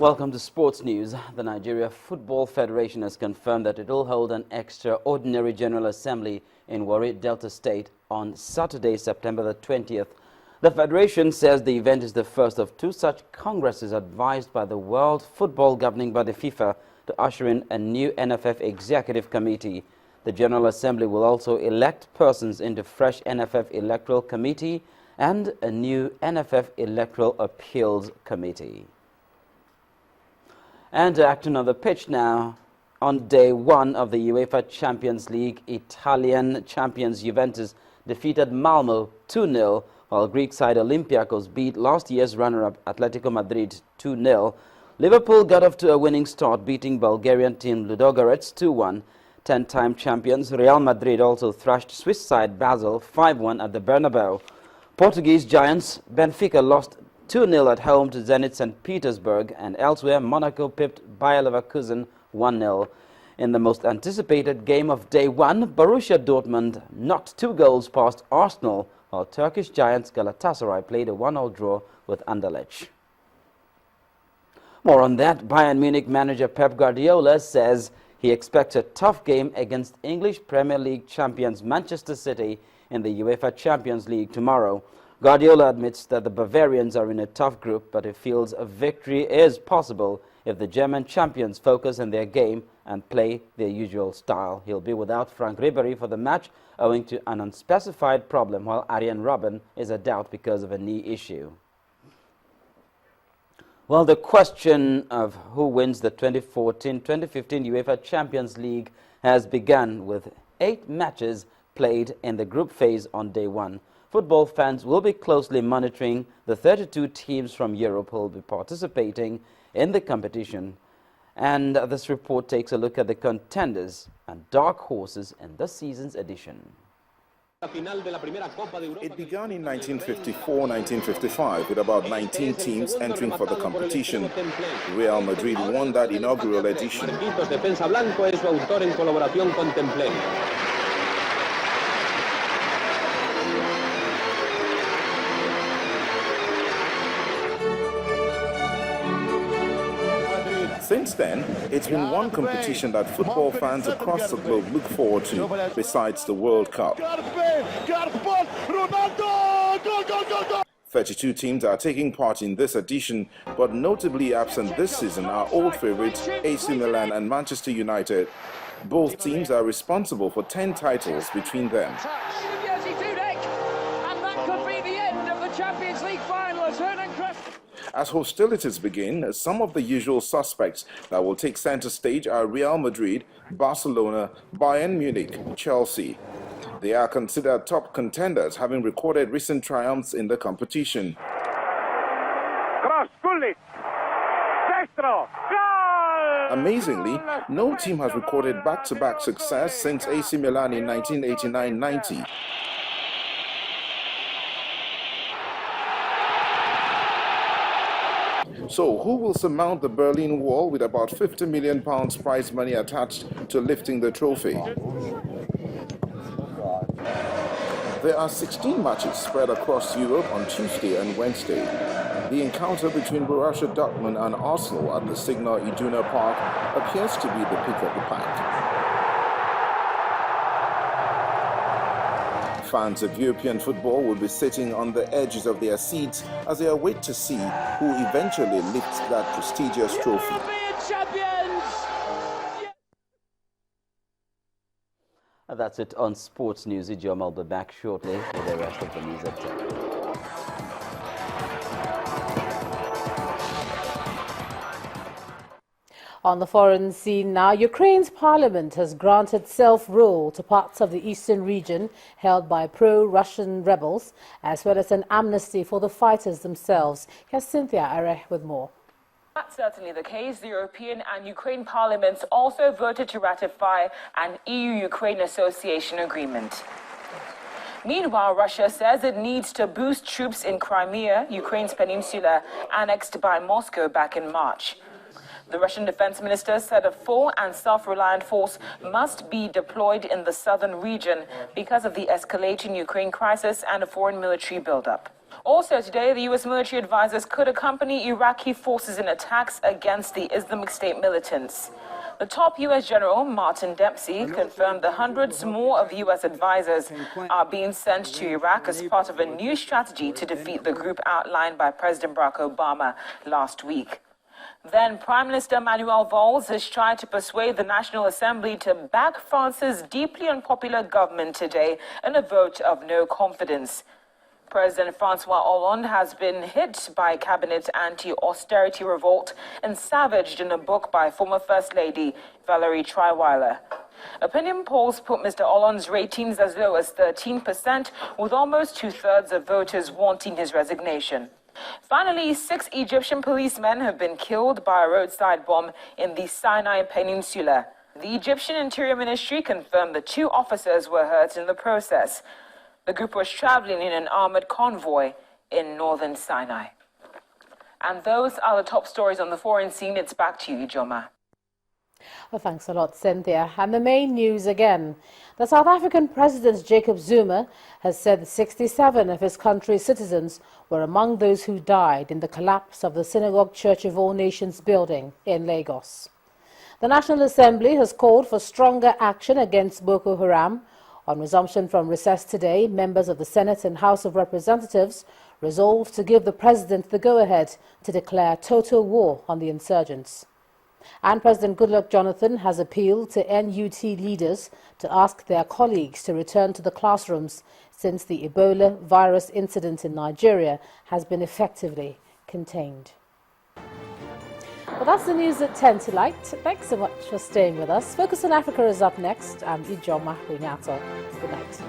Welcome to Sports News. The Nigeria Football Federation has confirmed that it will hold an extraordinary General Assembly in Warri, Delta State on Saturday, September the 20th. The Federation says the event is the first of two such congresses advised by the World Football Governing Body FIFA to usher in a new NFF Executive Committee. The General Assembly will also elect persons into fresh NFF Electoral Committee and a new NFF Electoral Appeals Committee. And acting on the pitch now, on day one of the UEFA Champions League, Italian champions Juventus defeated Malmo 2-0, while Greek side Olympiacos beat last year's runner-up Atletico Madrid 2-0. Liverpool got off to a winning start, beating Bulgarian team Ludogorets 2-1. 10-time champions Real Madrid also thrashed Swiss side Basel 5-1 at the Bernabeu. Portuguese giants Benfica lost 2-0 at home to Zenit St. Petersburg, and elsewhere Monaco pipped Bayer Leverkusen 1-0. In the most anticipated game of day one, Borussia Dortmund knocked 2 goals past Arsenal, while Turkish giants Galatasaray played a 1-1 draw with Anderlecht. More on that, Bayern Munich manager Pep Guardiola says he expects a tough game against English Premier League champions Manchester City in the UEFA Champions League tomorrow. Guardiola admits that the Bavarians are in a tough group, but he feels a victory is possible if the German champions focus on their game and play their usual style. He'll be without Frank Ribéry for the match owing to an unspecified problem, while Arjen Robben is a doubt because of a knee issue. Well, the question of who wins the 2014-2015 UEFA Champions League has begun with 8 matches played in the group phase on day one. Football fans will be closely monitoring the 32 teams from Europe who will be participating in the competition. And this report takes a look at the contenders and dark horses in this season's edition. It began in 1954-1955 with about 19 teams entering for the competition. Real Madrid won that inaugural edition. Since then, it's been one competition that football fans across the globe look forward to, besides the World Cup. 32 teams are taking part in this edition, but notably absent this season are old favourites AC Milan and Manchester United. Both teams are responsible for 10 titles between them. As hostilities begin, some of the usual suspects that will take center stage are Real Madrid, Barcelona, Bayern Munich, Chelsea. They are considered top contenders, having recorded recent triumphs in the competition. Amazingly, no team has recorded back-to-back success since AC Milan in 1989-90. So, who will surmount the Berlin Wall with about £50 million prize money attached to lifting the trophy? There are 16 matches spread across Europe on Tuesday and Wednesday. The encounter between Borussia Dortmund and Arsenal at the Signal Iduna Park appears to be the pick of the pack. Fans of European football will be sitting on the edges of their seats as they await to see who eventually lifts that prestigious trophy. That's it on Sports News. Ijoma will be back shortly with the rest of the news at 10. On the foreign scene now, Ukraine's parliament has granted self-rule to parts of the eastern region held by pro-Russian rebels, as well as an amnesty for the fighters themselves. Here's Cynthia Are with more. That's certainly the case. The European and Ukraine parliaments also voted to ratify an EU-Ukraine association agreement. Meanwhile, Russia says it needs to boost troops in Crimea, Ukraine's peninsula, annexed by Moscow back in March. The Russian defense minister said a full and self-reliant force must be deployed in the southern region because of the escalating Ukraine crisis and a foreign military buildup. Also today, the U.S. military advisors could accompany Iraqi forces in attacks against the Islamic State militants. The top U.S. General, Martin Dempsey, confirmed that hundreds more of U.S. advisors are being sent to Iraq as part of a new strategy to defeat the group outlined by President Barack Obama last week. Then Prime Minister Manuel Valls has tried to persuade the National Assembly to back France's deeply unpopular government today in a vote of no confidence. President Francois Hollande has been hit by cabinet anti-austerity revolt and savaged in a book by former First Lady Valérie Trierweiler. Opinion polls put Mr. Hollande's ratings as low as 13%, with almost two-thirds of voters wanting his resignation. Finally, 6 Egyptian policemen have been killed by a roadside bomb in the Sinai Peninsula. The Egyptian Interior Ministry confirmed the 2 officers were hurt in the process. The group was traveling in an armored convoy in northern Sinai. And those are the top stories on the foreign scene. It's back to you, Ijoma. Well, thanks a lot, Cynthia. And the main news again. The South African President Jacob Zuma has said that 67 of his country's citizens were among those who died in the collapse of the Synagogue Church of All Nations building in Lagos. The National Assembly has called for stronger action against Boko Haram. On resumption from recess today, members of the Senate and House of Representatives resolved to give the President the go-ahead to declare total war on the insurgents. And President Goodluck Jonathan has appealed to NUT leaders to ask their colleagues to return to the classrooms since the Ebola virus incident in Nigeria has been effectively contained. Well, that's the news at 10 tonight. Thanks so much for staying with us. Focus on Africa is up next. I'm Ijoma Winyato. Good night.